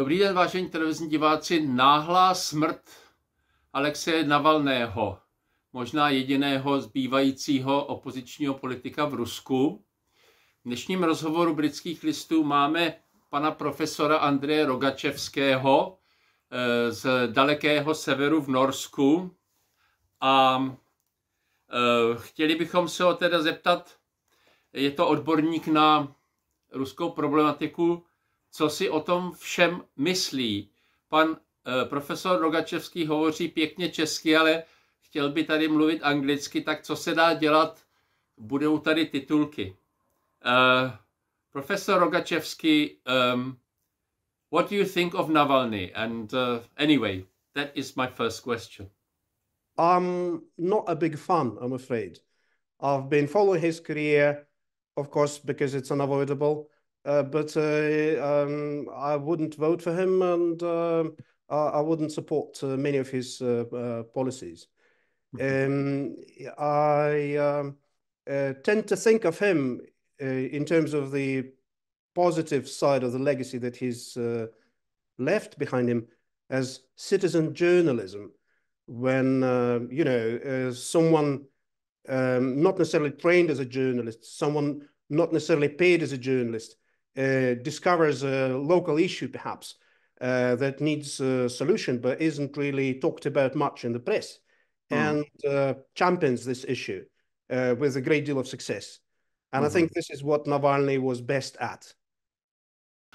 Dobrý den, vážení televizní diváci. Náhlá smrt Alexeje Navalného, možná jediného zbývajícího opozičního politika v Rusku. V dnešním rozhovoru Britských listů máme pana profesora Andreje Rogačevského z dalekého severu v Norsku. A chtěli bychom se ho teda zeptat, je to odborník na ruskou problematiku, co si o tom všem myslí. Pan profesor Rogačevský hovoří pěkně česky, ale chtěl by tady mluvit anglicky, tak co se dá dělat? Budou tady titulky. Professor Rogačevský, what do you think of Navalny? And anyway, that is my first question. I'm not a big fan, I'm afraid. I've been following his career, of course, because it's unavoidable. But I wouldn't vote for him, and I wouldn't support many of his policies. I tend to think of him in terms of the positive side of the legacy that he's left behind him as citizen journalism. When, someone not necessarily trained as a journalist, someone not necessarily paid as a journalist, discovers a local issue perhaps that needs a solution but isn't really talked about much in the press, and champions this issue with a great deal of success. And I think this is what Navalny was best at.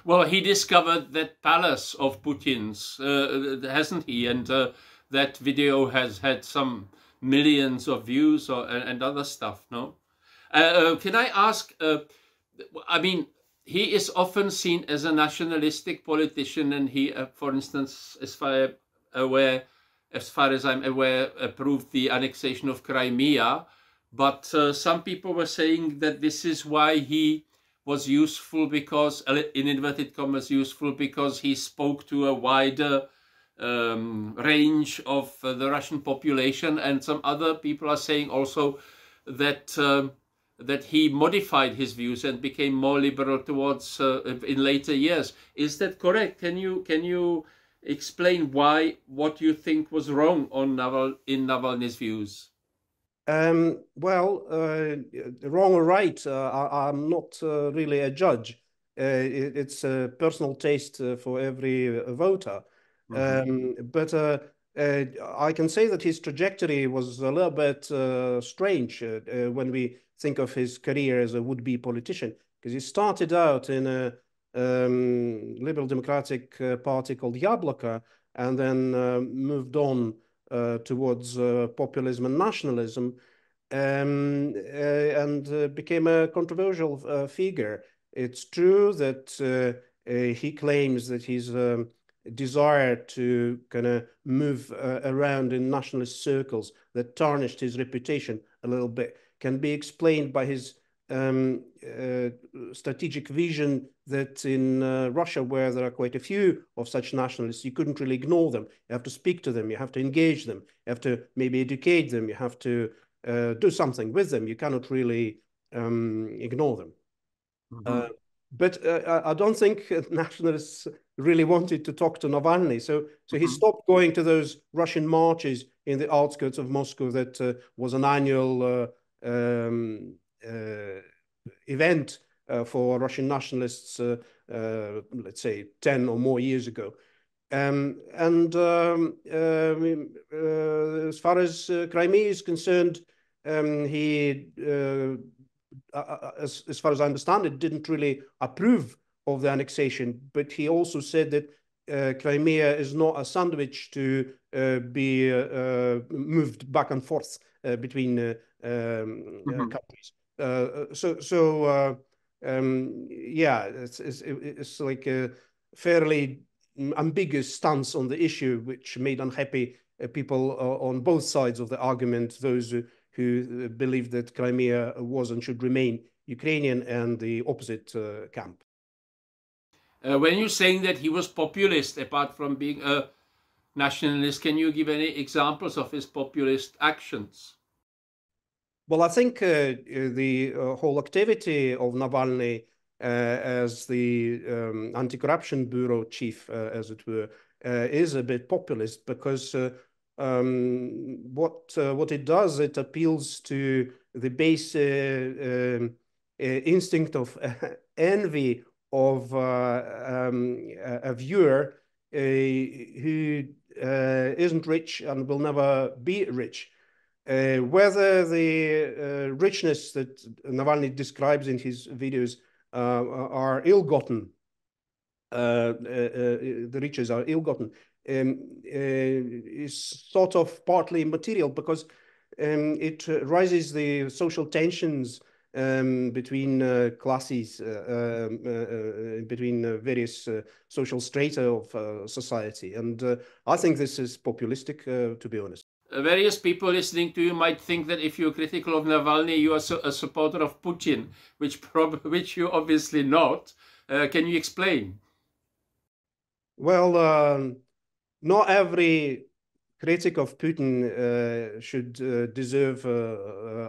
Well, he discovered that palace of Putin's, hasn't he? And that video has had some millions of views and other stuff, no? Can I ask, I mean, he is often seen as a nationalistic politician, and he, for instance, as far as I'm aware, approved the annexation of Crimea. But some people were saying that this is why he was useful, because, in inverted commas, useful because he spoke to a wider range of the Russian population. And some other people are saying also that that he modified his views and became more liberal towards in later years. Is that correct? Can you explain what you think was wrong in Navalny's views? Wrong or right, I'm not really a judge. It's a personal taste for every voter. But I can say that his trajectory was a little bit strange when we think of his career as a would-be politician, because he started out in a liberal democratic party called Yabloko, and then moved on towards populism and nationalism, and became a controversial figure. It's true that he claims that his desire to kind of move around in nationalist circles that tarnished his reputation a little bit can be explained by his strategic vision that in Russia, where there are quite a few of such nationalists, you couldn't really ignore them. You have to speak to them, you have to engage them, you have to maybe educate them, you have to do something with them. You cannot really ignore them. But I don't think nationalists really wanted to talk to Navalny. So he stopped going to those Russian marches in the outskirts of Moscow that was an annual event for Russian nationalists, let's say 10 or more years ago. As far as Crimea is concerned, he, as far as I understand it, didn't really approve of the annexation, but he also said that Crimea is not a sandwich to be moved back and forth between countries. It's like a fairly ambiguous stance on the issue, which made unhappy people on both sides of the argument, those who believed that Crimea was and should remain Ukrainian, and the opposite camp. When you're saying that he was populist, apart from being a nationalist, can you give any examples of his populist actions? Well, I think the whole activity of Navalny as the anti-corruption bureau chief, as it were, is a bit populist, because what it does, it appeals to the base instinct of envy of a viewer who isn't rich and will never be rich. Whether the richness that Navalny describes in his videos are ill-gotten, the riches are ill-gotten, is sort of partly immaterial, because it raises the social tensions between classes, between various social strata of society. And I think this is populistic, to be honest. Various people listening to you might think that if you're critical of Navalny, you are a supporter of Putin, which you're obviously not. Can you explain? Well, not every critic of Putin should deserve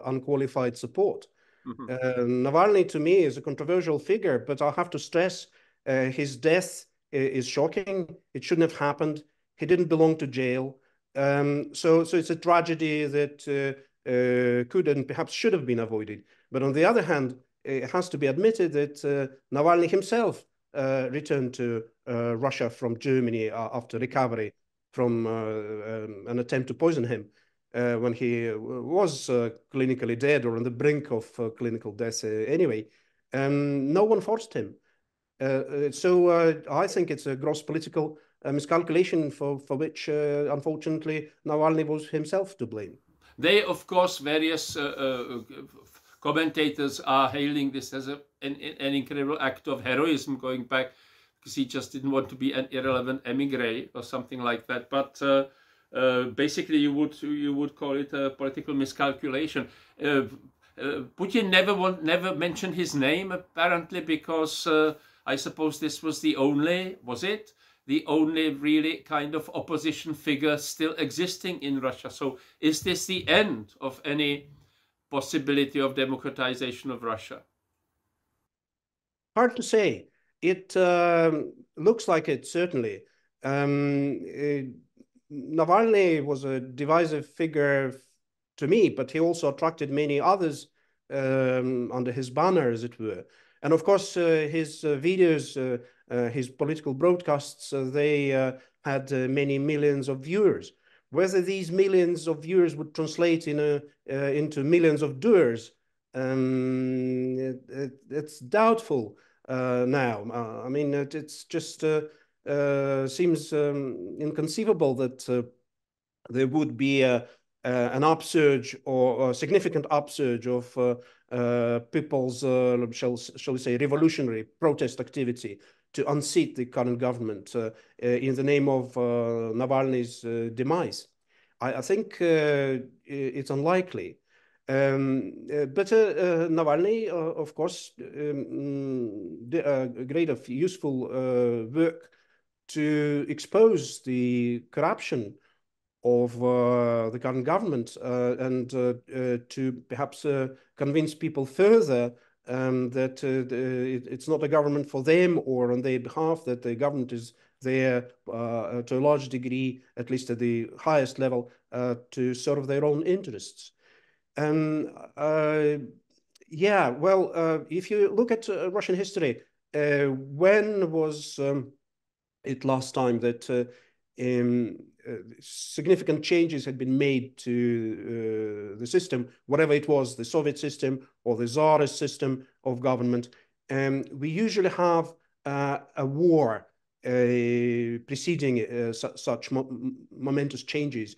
unqualified support. Navalny, to me, is a controversial figure, but I have to stress his death is shocking. It shouldn't have happened. He didn't belong to jail. So it's a tragedy that could and perhaps should have been avoided. But on the other hand, it has to be admitted that Navalny himself returned to Russia from Germany after recovery from an attempt to poison him when he was clinically dead, or on the brink of clinical death anyway. No one forced him. So I think it's a gross political miscalculation for which, unfortunately, Navalny was himself to blame. They, of course, various commentators are hailing this as an incredible act of heroism, going back, because he just didn't want to be an irrelevant emigre or something like that. But basically, you would call it a political miscalculation. Putin never mentioned his name, apparently, because I suppose this was the only really kind of opposition figure still existing in Russia. So is this the end of any possibility of democratization of Russia? Hard to say. It looks like it, certainly. Navalny was a divisive figure to me, but he also attracted many others under his banner, as it were. And of course, his videos, his political broadcasts, they had many millions of viewers. Whether these millions of viewers would translate into millions of doers, it's doubtful now. I mean, it's just seems inconceivable that there would be an upsurge, or a significant upsurge of people's, shall we say, revolutionary protest activity to unseat the current government in the name of Navalny's demise. I think it's unlikely. But Navalny, of course, did a great useful work to expose the corruption of the current government and to perhaps convince people further that it's not a government for them or on their behalf, that the government is there to a large degree, at least at the highest level, to serve their own interests. Yeah, well, if you look at Russian history, when was it last time that significant changes had been made to the system, whatever it was, the Soviet system or the Tsarist system of government? We usually have a war preceding such momentous changes.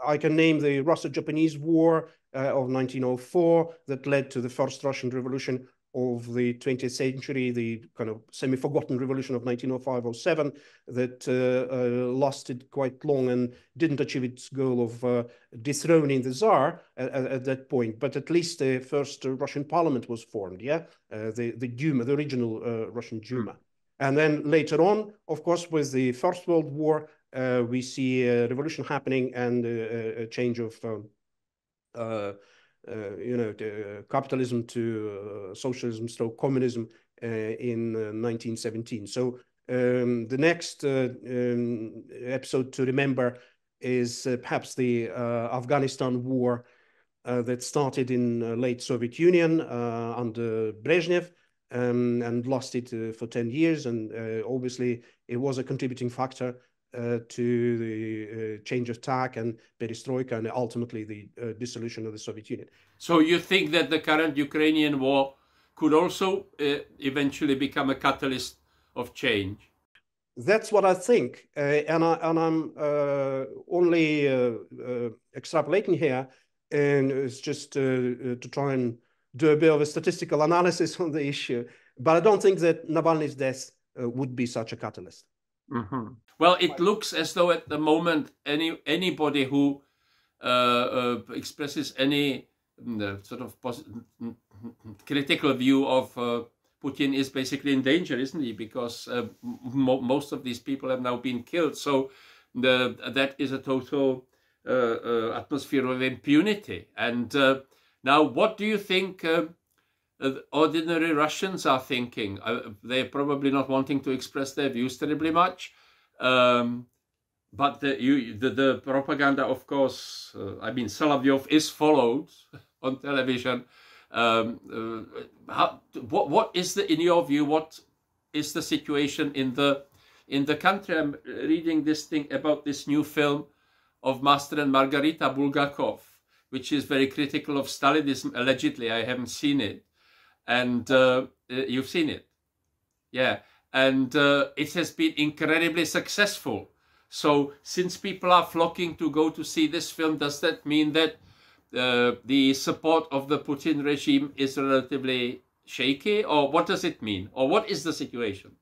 I can name the Russo-Japanese War of 1904 that led to the first Russian Revolution of the 20th century, the kind of semi-forgotten revolution of 1905-07 that lasted quite long and didn't achieve its goal of dethroning the Tsar at that point. But at least the first Russian parliament was formed, yeah? The Duma, the original Russian Duma. And then later on, of course, with the First World War, we see a revolution happening and a change of capitalism to socialism, so communism in 1917. So the next episode to remember is perhaps the Afghanistan war that started in late Soviet Union under Brezhnev and lasted for 10 years. And obviously it was a contributing factor to the change of tack and perestroika and ultimately the dissolution of the Soviet Union. So you think that the current Ukrainian war could also eventually become a catalyst of change? That's what I think, and I'm only extrapolating here, and it's just to try and do a bit of a statistical analysis on the issue. But I don't think that Navalny's death would be such a catalyst. Mm-hmm. Well, it looks as though at the moment anybody who expresses any sort of critical view of Putin is basically in danger, isn't he? Because most of these people have now been killed. So that is a total atmosphere of impunity. And now, what do you think ordinary Russians are thinking? They're probably not wanting to express their views terribly much. But the propaganda, of course, I mean, Solovyov is followed on television. What is in your view, what is the situation in the country? I'm reading this thing about this new film of Master and Margarita Bulgakov, which is very critical of Stalinism, allegedly. I haven't seen it. And you've seen it. Yeah. And it has been incredibly successful. So since people are flocking to go to see this film, does that mean that the support of the Putin regime is relatively shaky? Or what does it mean? Or what is the situation?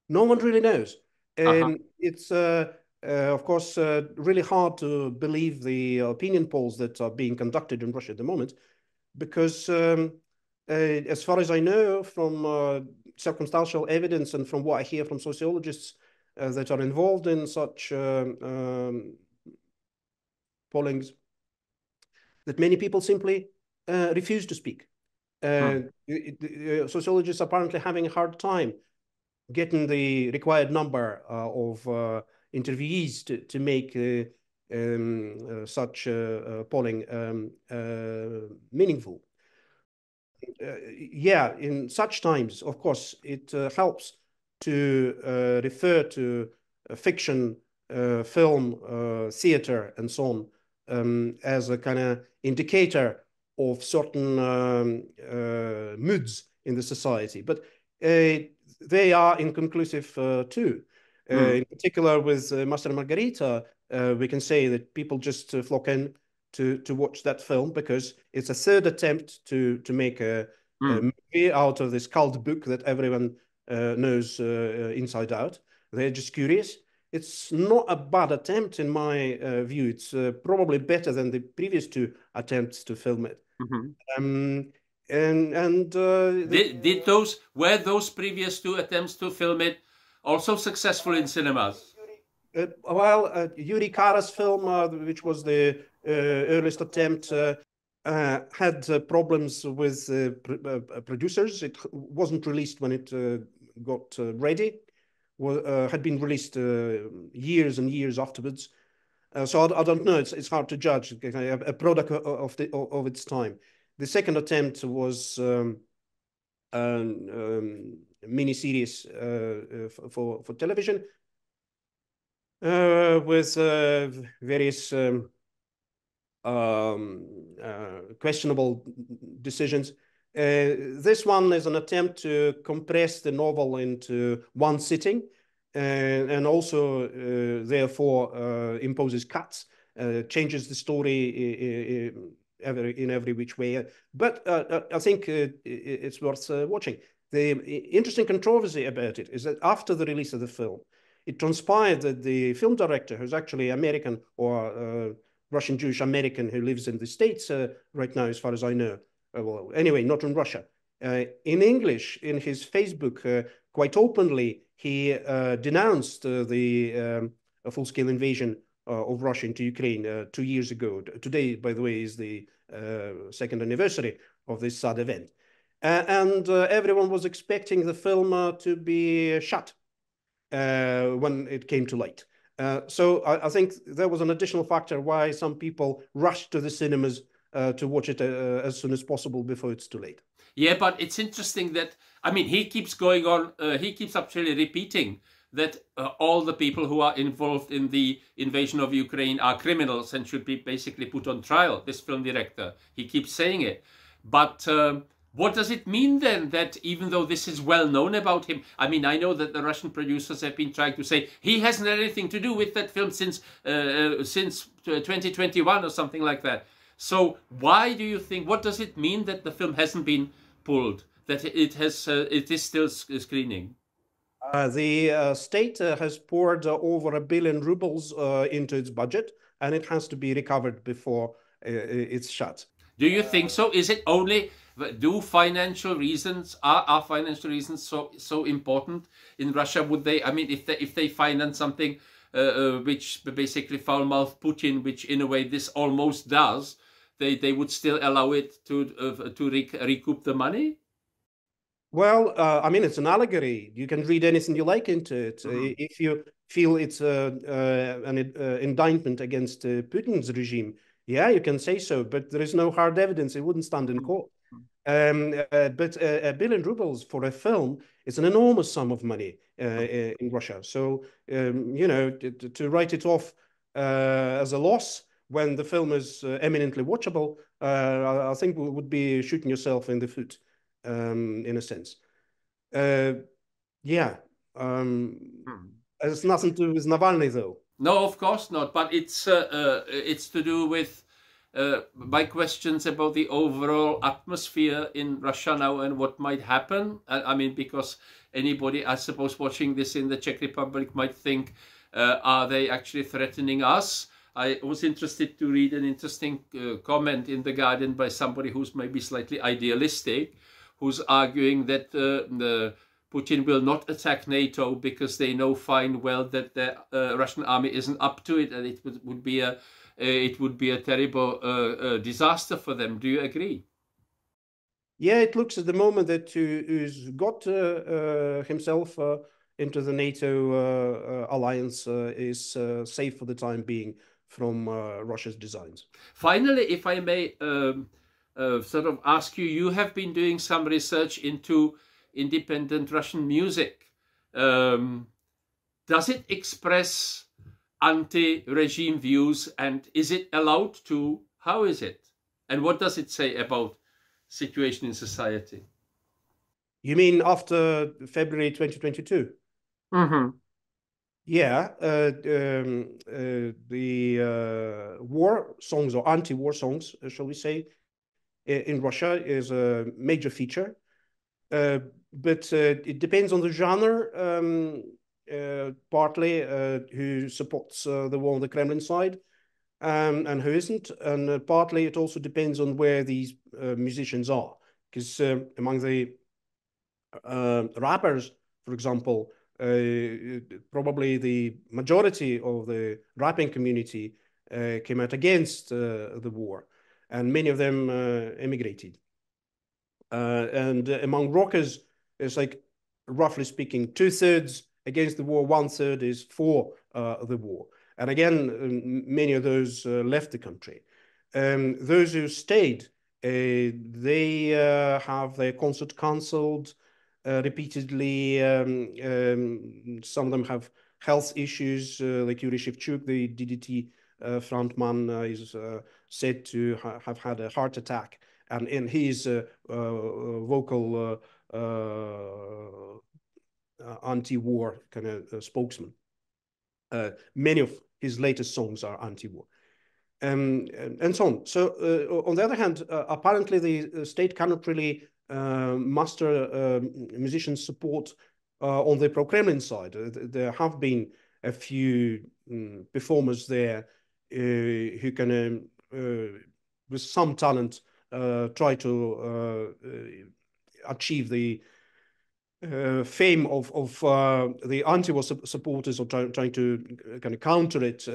No one really knows. It's, of course, really hard to believe the opinion polls that are being conducted in Russia at the moment, because as far as I know from circumstantial evidence and from what I hear from sociologists that are involved in such pollings, that many people simply refuse to speak. Sociologists are apparently having a hard time getting the required number of interviewees to make such polling meaningful. Yeah, in such times, of course, it helps to refer to fiction, film, theater, and so on as a kind of indicator of certain moods in the society. But they are inconclusive too. In particular, with Master and Margarita, we can say that people just flock in to watch that film because it's a third attempt to make a movie out of this cult book that everyone knows inside out. They're just curious. It's not a bad attempt in my view. It's probably better than the previous two attempts to film it. Were those previous two attempts to film it also successful in cinemas? Yuri Kara's film, which was the earliest attempt, had problems with producers. It wasn't released when it got ready. Had been released years and years afterwards. So I don't know. It's hard to judge a product of its time. The second attempt was a mini-series for television with various questionable decisions. This one is an attempt to compress the novel into one sitting and also therefore imposes cuts, changes the story in every which way. But I think it's worth watching. The interesting controversy about it is that after the release of the film, it transpired that the film director, who's actually American or Russian Jewish American who lives in the States right now, as far as I know, well, anyway, not in Russia. In English, in his Facebook, quite openly, he denounced the full-scale invasion of Russia into Ukraine 2 years ago. Today, by the way, is the second anniversary of this sad event. and everyone was expecting the film to be shut when it came to light. So I think there was an additional factor why some people rushed to the cinemas to watch it as soon as possible before it's too late. Yeah, but it's interesting that, I mean, he keeps going on, he keeps actually repeating that all the people who are involved in the invasion of Ukraine are criminals and should be basically put on trial, this film director. He keeps saying it. But what does it mean then that even though this is well known about him, I mean, I know that the Russian producers have been trying to say he hasn't had anything to do with that film since 2021 or something like that. So why do you think, what does it mean that the film hasn't been pulled, that it is still screening? The state has poured over 1 billion rubles into its budget, and it has to be recovered before it's shut. Do you think so? Is it only, do financial reasons, are financial reasons so important in Russia? Would they, I mean, if they finance something which basically foul-mouthed Putin, which in a way this almost does, they would still allow it to recoup the money? Well, I mean, it's an allegory. You can read anything you like into it. Mm-hmm. If you feel it's an indictment against Putin's regime, yeah, you can say so, but there is no hard evidence. It wouldn't stand in court. But 1 billion rubles for a film is an enormous sum of money in Russia. So, you know, to write it off as a loss when the film is eminently watchable, I think would be shooting yourself in the foot, in a sense. Yeah. It's nothing to do with Navalny, though. No, of course not. But it's to do with my questions about the overall atmosphere in Russia now and what might happen. I mean, because anybody, I suppose, watching this in the Czech Republic might think, are they actually threatening us? I was interested to read an interesting comment in The Guardian by somebody who's maybe slightly idealistic, who's arguing that Putin will not attack NATO because they know fine well that the Russian army isn't up to it, and it would be a terrible disaster for them. Do you agree? Yeah, it looks at the moment that who's got himself into the NATO alliance is safe for the time being from Russia's designs. Finally, if I may sort of ask you, you have been doing some research into independent Russian music. Does it express anti-regime views, and is it allowed to? How is it? And what does it say about situation in society? You mean after February 2022? Mm-hmm. Yeah, the war songs or anti-war songs, shall we say, in Russia is a major feature. But it depends on the genre, partly who supports the war on the Kremlin side and who isn't. And partly it also depends on where these musicians are. Because among the rappers, for example, probably the majority of the rapping community came out against the war, and many of them emigrated. And among rockers, it's like, roughly speaking, 2/3 against the war, 1/3 is for the war. And again, many of those left the country. Those who stayed, they have their concert cancelled repeatedly. Some of them have health issues, like Yuri Shevchuk, the DDT frontman, is said to have had a heart attack. And in his vocal anti-war kind of spokesman. Many of his latest songs are anti-war. And so on. So on the other hand, apparently the state cannot really muster musicians' support on the pro-Kremlin side. There have been a few performers there who can, with some talent, try to achieve the fame of the anti-war supporters, or trying to kind of counter it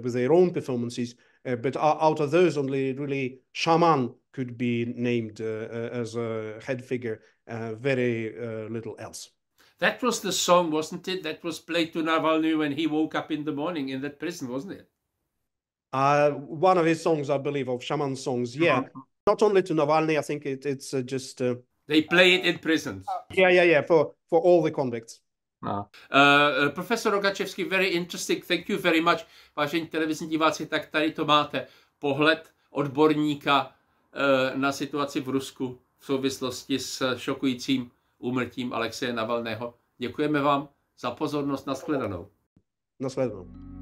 with their own performances. But out of those, only really shaman could be named as a head figure, very little else. That was the song, wasn't it? That was played to Navalny when he woke up in the morning in that prison, wasn't it? One of his songs, I believe, of Shaman songs, yeah. Not only to Navalny, I think it's just... They play it in prisons. Yeah, for all the convicts. Professor Rogačevský, very interesting, thank you very much. Vážení televizní diváci, tak tady to máte. Pohled odborníka na situaci v Rusku v souvislosti s šokujícím úmrtím Alexeje Navalného. Děkujeme vám za pozornost. Nashledanou. Nashledanou.